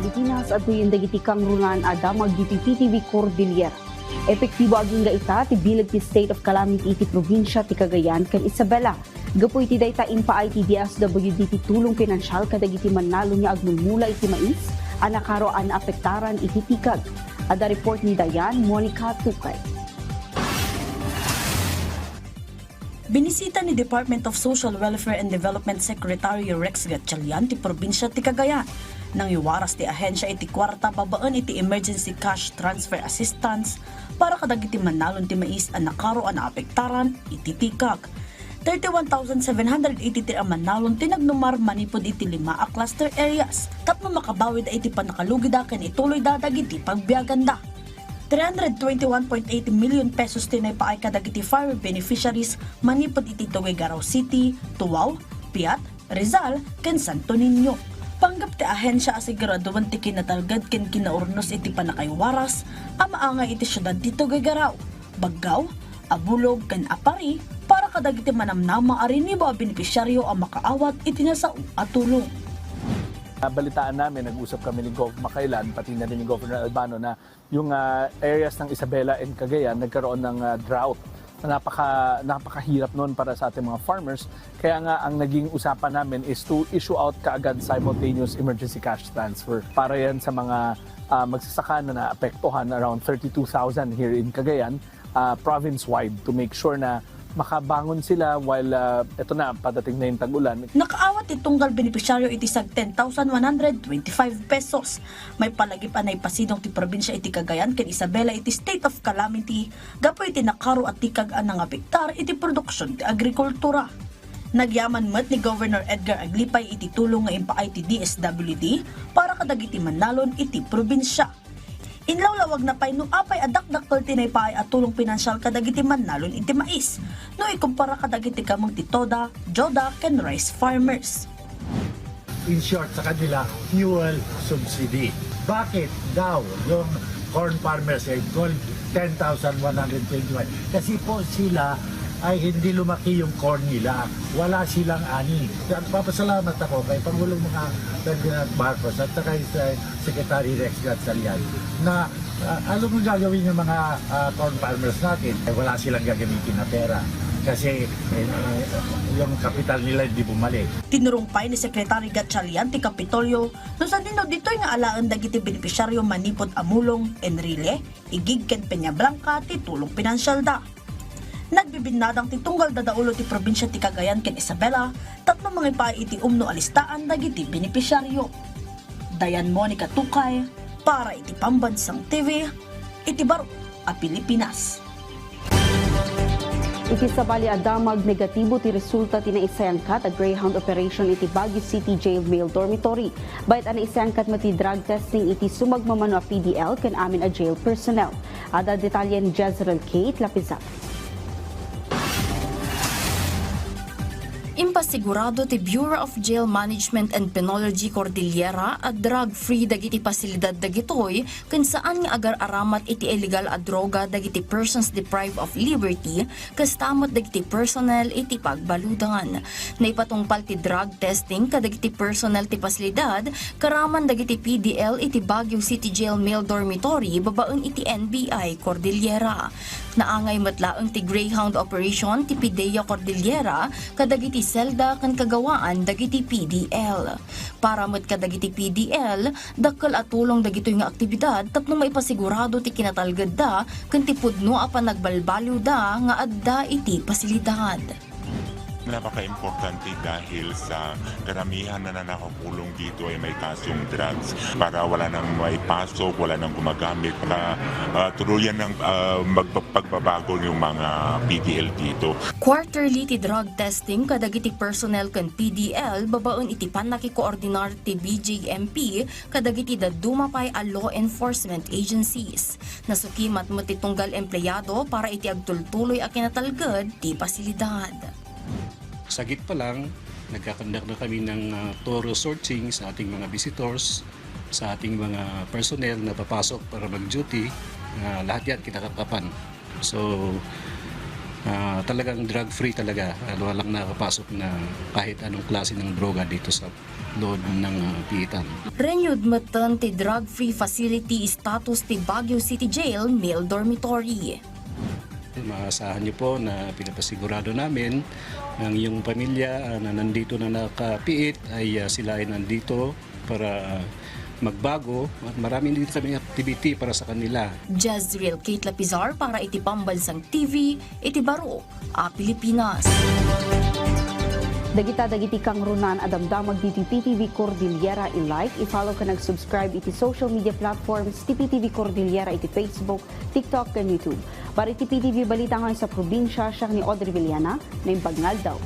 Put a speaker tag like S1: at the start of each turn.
S1: Pilipinas at yung dagiti kangrunan adamag diti PTV Cordillera. Epektibo aging gaita ti bilag ti state of calamity iti probinsya ti Cagayan ken Isabela. Gapu iti dayta inpaay ti DSWD ti tulong pinansyal kadagiti manalo niya agmulmula iti mais, anakaro an apektaran iti tikag. Ada report ni Dayan Monica Tukay.
S2: Binisita ni Department of Social Welfare and Development Secretary Rex Gatchalian ti probinsya ti Cagayan. Nang iwaras ti ahensya iti kwarta babaan iti emergency cash transfer assistance para kadagiti manalon ti mais anakaro an apektaran iti tikag. 31,783 ang manalon tinagnumar manipod iti 5 a cluster areas. Tapno makabawid iti panakalugida ken ituloy dadag iti pagbiaganda. 321.8 million pesos tinay paay kadagiti fire beneficiaries manipod iti Tuguegarao City, Tuaw, Piat, Rizal, ken Santo Niño. Panggap ti ahensya asiguraduan ti kinatalgad ken kinaurnos iti panakaywaras a maangay iti syudad ti Tuguegarao, Baggaw, Abulog ken Apari para kadagiti manamnama arin ni ba beneficiaryo ang makaawat iti nasao at tulong.
S3: Balitaan namin, nag-usap kami ni Gov. Makailan, pati na rin ni Governor Albano na yung areas ng Isabela and Cagayan nagkaroon ng drought. Napakahirap noon para sa ating mga farmers. Kaya nga ang naging usapan namin is to issue out kaagad simultaneous emergency cash transfer. Para yan sa mga magsasaka na naapektuhan, around 32,000 here in Cagayan, province-wide, to make sure na makabangon sila while ito na, padating na yung tag-ulan.
S2: Nakaawat itunggal beneficiaryo iti sag 10,125 pesos. May palagip anay pasidong ti probinsya iti Cagayan ken Isabela iti state of calamity. Gapo iti nakaro at tikag anang apektar iti produksyon ti agrikultura. Nagyaman met ni Governor Edgar Aglipay iti tulong nga impaay ti DSWD para kadagiti manalon iti probinsya. Inlawlawag na pay no apay adak-daktol tinay paay at tulong pinansyal kadagiti manalon iti mais. No ikumpara kadagiti kamang ti Toda, Joda, ken rice farmers.
S4: In short, sa kanila, fuel subsidy. Bakit daw yung corn farmers ay called 10,121? Kasi po sila ay hindi lumaki yung corn nila. Wala silang ani. Papasalamat ako kay Pangulong mga Ferdinand Marcos at kay Secretary Rex Gatchalian na alam mo gagawin yung mga corn farmers natin. Wala silang gagamitin na pera kasi yung kapital nila hindi bumalik.
S2: Tinurumpay ni Secretary Gatchalian ti Kapitolyo no sa dino ditoy nga alaan dagiti beneficiaryo manipod Amulong, Enrile, Igig ken Peña Blanca ti tulong pinansyal da. Nagbibinadang ti tunggal dadaulo ti probinsya ti Cagayan ken Isabela, tatlo mga ipaay iti umno alistaan dagiti beneficiaryo. Dayan Monica Tukay para iti Pambansang TV, iti Baro a Pilipinas.
S1: Iti sabali adamag negatibo ti resulta ti naisayangkat a Greyhound operation iti Baguio City Jail Male Dormitory. Bayat ana isayangkat mati drug testing iti sumagmamano a PDL ken amin a jail personnel. Ada detalye ni Jezreel Kate Lapizat.
S5: Impasigurado ti Bureau of Jail Management and Penology Cordillera at drug-free dagiti pasilidad dagitoy kung saan nga agar-aramat iti illegal a droga dagiti persons deprived of liberty kastamot dagiti personnel iti pagbaludan. Naipatungpal ti drug testing kadagiti personnel ti pasilidad karaman dagiti PDL iti Baguio City Jail Male Dormitory babaen iti NBI Cordillera. Naangay matlaeng ti Greyhound operation ti PIDEA Cordillera kadagiti selda kan kagawaan dagiti PDL. Para met kadagiti PDL, dakkel at tulong dagitoy nga aktibidad tapno maipasigurado ti kinatalged da ken ti pudno a panagbalbalyo da nga adda iti pasilidad.
S6: Napaka-importante dahil sa karamihan na nakakulong dito ay may kasong drugs para wala nang may pasok, wala nang gumagamit para tuluyan ng pagbabago yung mga PDL dito.
S5: Quarterly ti drug testing kadagiti personnel ken PDL babaen iti panakikoordinar ti BJMP kadagiti dadumapay a law enforcement agencies. Nasukimat mo ti tunggal empleyado para iti agtultuloy a kinatalged ti pasilidad.
S7: Sagit pa lang, nagkakandak na kami ng thorough sorting sa ating mga visitors, sa ating mga personnel na papasok para mag-duty. Lahat yan kinakakapan. So, talagang drug-free talaga. Walang nakapasok na kahit anong klase ng droga dito sa loob ng piitan.
S5: Renewed matan ti drug-free facility status ti Baguio City Jail male dormitory.
S7: Maasahan niyo po na pinapasigurado namin ang iyong pamilya na nandito na nakapiit ay sila ay nandito para magbago at marami din kami activity para sa kanila.
S5: Jezreel Kate Lapizar para iti Pambansang TV, iti Baro, Pilipinas.
S1: Dagiti kang runan adamdamag diti PTV Cordillera i-like, i-follow ka nag-subscribe iti social media platforms ti PTV Cordillera iti Facebook, TikTok, and YouTube. Para iti PTV balita ngayon sa probinsya, siya ni Audrey Villana, na impagngald daw.